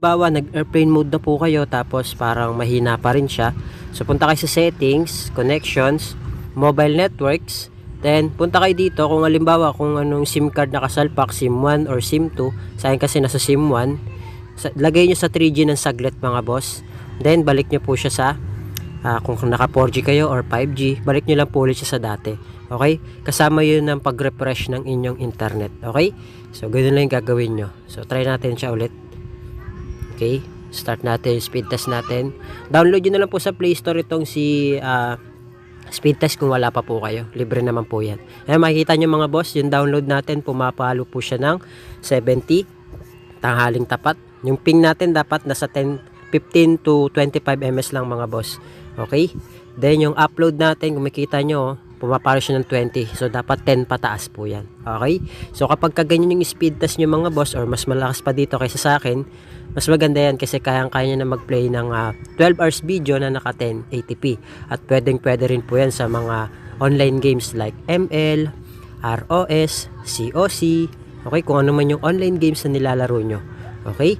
Bawa nag-airplane mode na po kayo tapos parang mahina pa rin siya. So punta kayo sa settings, connections, mobile networks. Then punta kayo dito kung halimbawa kung anong SIM card nakasalpak, SIM 1 or SIM 2. Sa akin kasi nasa SIM 1. Lagay nyo sa 3G ng saglit mga boss. Then balik nyo po siya sa kung naka 4G kayo or 5G, balik nyo lang po ulit siya sa dati. Okay? Kasama yun ng pag-refresh ng inyong internet. Okay? So ganoon lang yung gagawin nyo. So try natin siya ulit. Okay, start natin, speed test natin. Download nyo na lang po sa Play Store itong si speed test kung wala pa po kayo. Libre naman po yan. Ayan, makikita nyo mga boss, yung download natin, pumapalo po siya ng 70. Tanghaling tapat. Yung ping natin dapat nasa 15 to 25 ms lang mga boss. Okay, then yung upload natin, kung makikita nyo, pumapalo siya ng 20. So dapat 10 pataas po yan. Okay, so kapag kaganyan yung speed test nyo mga boss, or mas malakas pa dito kaysa sa akin, mas maganda yan kasi kayang-kaya na mag-play ng 12 hours video na naka 1080p. At pwede rin po yan sa mga online games like ML, ROS, COC, okay, kung ano man yung online games na nilalaro nyo. Okay?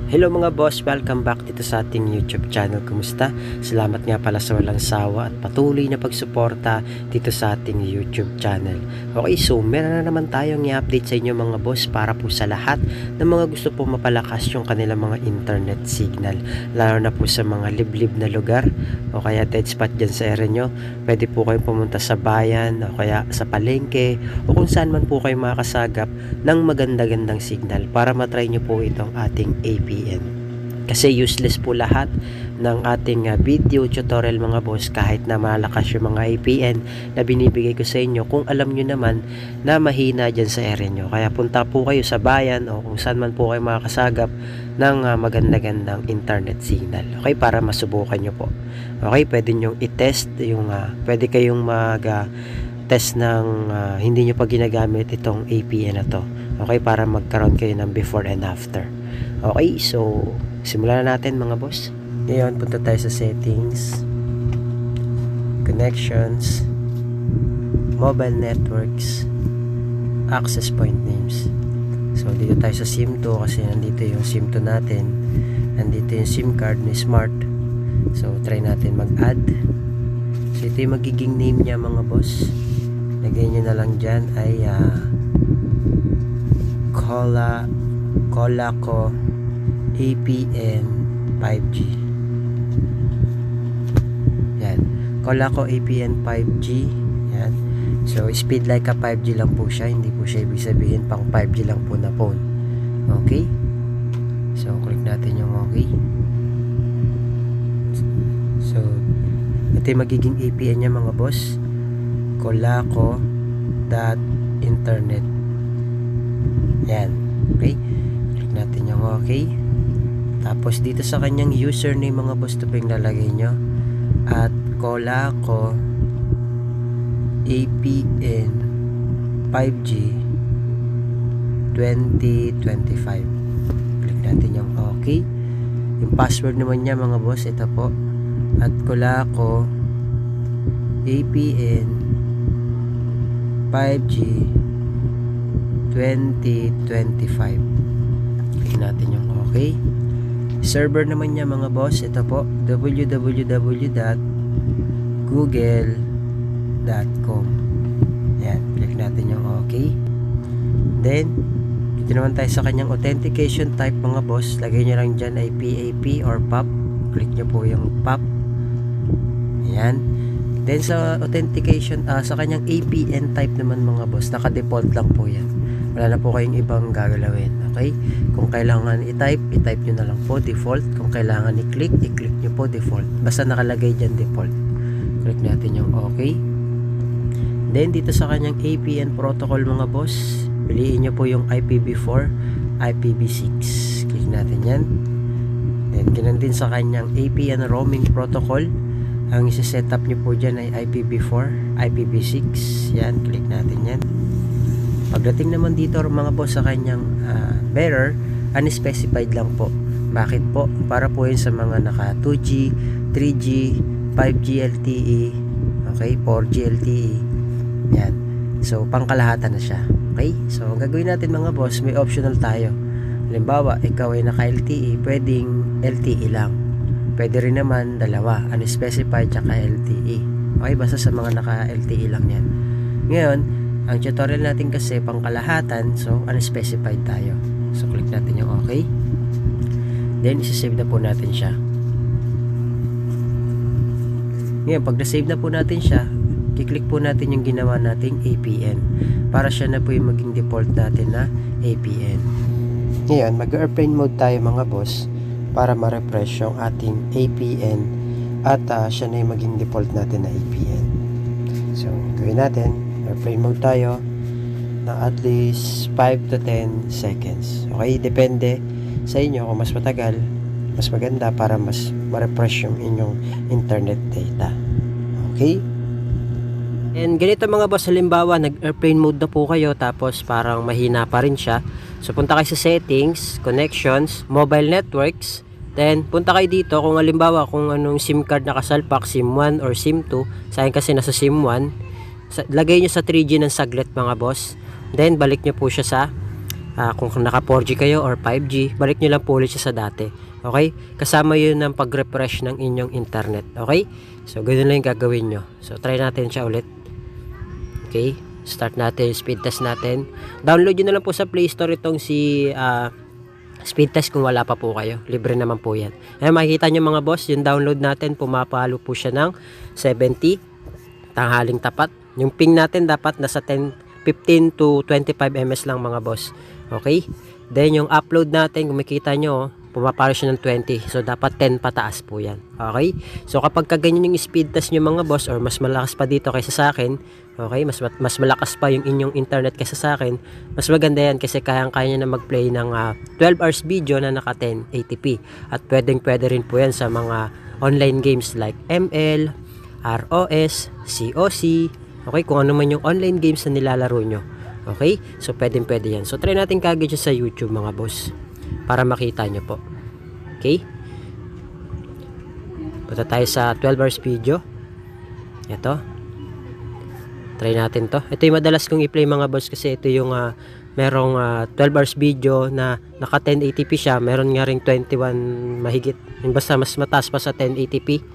Hello mga boss, welcome back dito sa ating YouTube channel. Kumusta? Salamat nga pala sa walang sawa at patuloy na pagsuporta dito sa ating YouTube channel. Okay, so meron na naman tayong i-update sa inyo mga boss para po sa lahat ng mga gusto po mapalakas yung kanilang mga internet signal. Lalo na po sa mga liblib na lugar o kaya dead spot dyan sa area nyo. Pwede po kayong pumunta sa bayan o kaya sa palengke o kung saan man po kayo makakasagap ng maganda-gandang signal para matry nyo po itong ating APN. Kasi useless po lahat ng ating video tutorial mga boss kahit na malakas yung mga APN na binibigay ko sa inyo kung alam nyo naman na mahina dyan sa area nyo. Kaya punta po kayo sa bayan o kung saan man po kayo makakasagap ng maganda-gandang internet signal. Okay, para masubukan nyo po. Okay, pwede nyo i-test yung pwede kayong test ng hindi nyo pa ginagamit itong APN na to. Okay, para magkaroon kayo ng before and after. Okay, so simulan na natin mga boss. Ngayon, punta tayo sa settings, connections, mobile networks, access point names. So dito tayo sa SIM 2 kasi nandito yung SIM 2 natin. Nandito yung SIM card ni Smart. So try natin mag-add. So ito yung magiging name niya mga boss. Lagay nyo na lang dyan ay Colaco APN 5G. Yan. Colaco APN 5G. Yan. So, speed like a 5G lang po siya. Hindi po siya ibig sabihin pang 5G lang po na phone. Okay? So, click natin yung okay. So, ito yung magiging APN niya mga boss. Colaco.internet. Yan. Okay? Click natin yung okay. Tapos dito sa kanyang username mga boss, ito pa yung lalagay nyo at Colaco APN 5G 2025. Click natin yung okay. Yung password naman niya mga boss, ito po, at Colaco APN 5G 2025. Click natin yung okay. Server naman niya mga boss, ito po, www.google.com. Yan, click natin yung okay. Then, dito naman tayo sa kanyang authentication type mga boss. Lagay nyo lang dyan ay PAP or PAP. Click nyo po yung PAP. Yan. Then sa authentication, sa kanyang APN type naman mga boss, naka-default lang po yan. Wala na po kayong ibang gagalawin. Okay? Kung kailangan i-type nyo na lang po default. Kung kailangan i-click nyo po default. Basta nakalagay dyan default. Click natin yung okay. Then dito sa kanyang APN protocol mga boss, piliin nyo po yung IPv4, IPv6. Click natin yan. Then ganun din sa kanyang APN roaming protocol. Ang isi-set up nyo po dyan ay IPv4, IPv6. Yan, click natin yan. Pagdating naman dito mga boss sa kanyang bearer, unspecified lang po. Bakit po? Para po yun sa mga naka 2G, 3G, 5G LTE, okay, 4G LTE. Yan. So, pangkalahatan na siya. Okay? So, ang gagawin natin mga boss, may optional tayo. Halimbawa, ikaw ay naka-LTE, pwedeng LTE lang. Pwede rin naman dalawa, unspecified tsaka LTE. Okay, basta sa mga naka-LTE lang yan. Ngayon, ang tutorial natin kasi pangkalahatan, so unspecified tayo. So click natin yung okay. Then isi-save na po natin siya. Ngayon, pag na-save na po natin siya, kiklik po natin yung ginawa nating APN para siya na po yung maging default natin na APN. Ngayon, mag-airplane mode tayo mga boss para ma-refresh yung ating APN at siya na yung maging default natin na APN. So, gawin natin, airplane mode tayo na at least 5 to 10 seconds. Okay, depende sa inyo kung mas matagal, mas maganda para mas ma-refresh yung inyong internet data. Okay? And ganito mga boss, halimbawa nag-airplane mode na po kayo tapos parang mahina pa rin siya. So punta kayo sa settings, connections, mobile networks. Then punta kayo dito kung halimbawa kung anong SIM card nakasalpak, SIM 1 or SIM 2. Sa akin kasi nasa SIM 1. Lagay nyo sa 3G ng saglit mga boss. Then balik nyo po siya sa kung naka 4G kayo or 5G, balik nyo lang po ulit siya sa dati. Okay? Kasama yun ng pag-refresh ng inyong internet. Okay? So ganoon lang yung gagawin nyo. So try natin siya ulit. Okay, start natin, speed test natin. Download nyo na lang po sa Play Store itong si speed test kung wala pa po kayo. Libre naman po yan. Ayan, makikita nyo mga boss, yung download natin, pumapalo po siya ng 70, tanghaling tapat. Yung ping natin dapat nasa 15 to 25 ms lang mga boss. Okay, then yung upload natin, kung makikita nyo, pumapalo siya ng 20. So, dapat 10 pataas po yan. Okay? So, kapag kaganyan yung speed test nyo mga boss or mas malakas pa dito kaysa sa akin, okay? Mas malakas pa yung inyong internet kaysa sa akin, mas maganda yan kasi kayang-kaya nyo na mag-play ng 12 hours video na naka 1080p. At pwede rin po yan sa mga online games like ML, ROS, COC, okay? Kung ano man yung online games na nilalaro nyo. Okay? So, pwede yan. So, try natin kagad sa YouTube mga boss para makita nyo po. Okay? Punta tayo sa 12 hours video. Ito. Try natin to. Ito yung madalas kong i-play mga boss kasi ito yung merong 12 hours video na naka 1080p siya. Meron nga ring 21 mahigit. Yung basta mas mataas pa sa 1080p.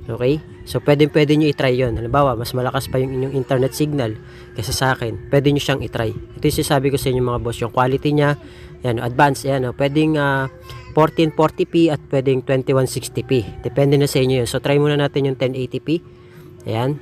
Okay? So pwede nyo i-try yun. Halimbawa, mas malakas pa yung inyong internet signal kaysa sa akin. Pwede nyo siyang i-try. Ito yung sinasabi ko sa inyo mga boss. Yung quality niya, yan, advanced, yan. Pwedeng 1440p at pwedeng 2160p. Depende na sa inyo yun. So try muna natin yung 1080p. Ayan.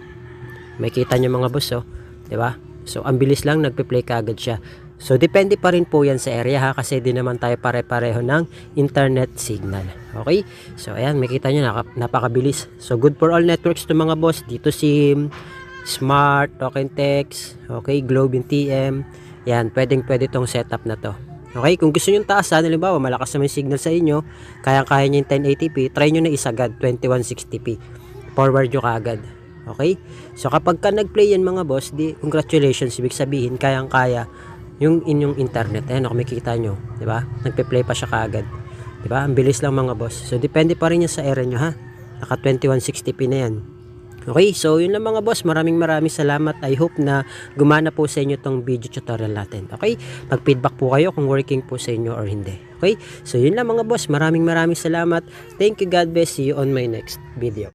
May kita nyo mga boss, oh. Diba? So ang bilis lang, nagpe-play kaagad siya. So depende pa rin po yan sa area ha, kasi di naman tayo pare-pareho ng internet signal. Okay? So ayan, makita nyo, napakabilis. So good for all networks to mga boss. Dito SIM, Smart, Token Text, okay, Globe and TM. Yan, pwede tong setup na to. Okay, kung gusto nyo taasan, halimbawa malakas naman yung signal sa inyo, kaya nyo yung 1080p, try nyo na isagad 2160p. Forward nyo kaagad. Okay? So kapag ka nag-play yan mga boss, di congratulations, ibig sabihin kayang-kaya yung inyong internet. Ayan, kung makikita nyo, di ba? Nagpe-play pa siya kaagad. Di ba? Ang bilis lang mga boss. So depende pa rin yan sa area nyo ha. Naka 2160p na yan. Okay, so yun lang mga boss. Maraming salamat. I hope na gumana po sa inyo tong video tutorial natin. Okay? Mag-feedback po kayo kung working po sa inyo or hindi. Okay? So yun lang mga boss. Maraming salamat. Thank you. God bless. See you on my next video.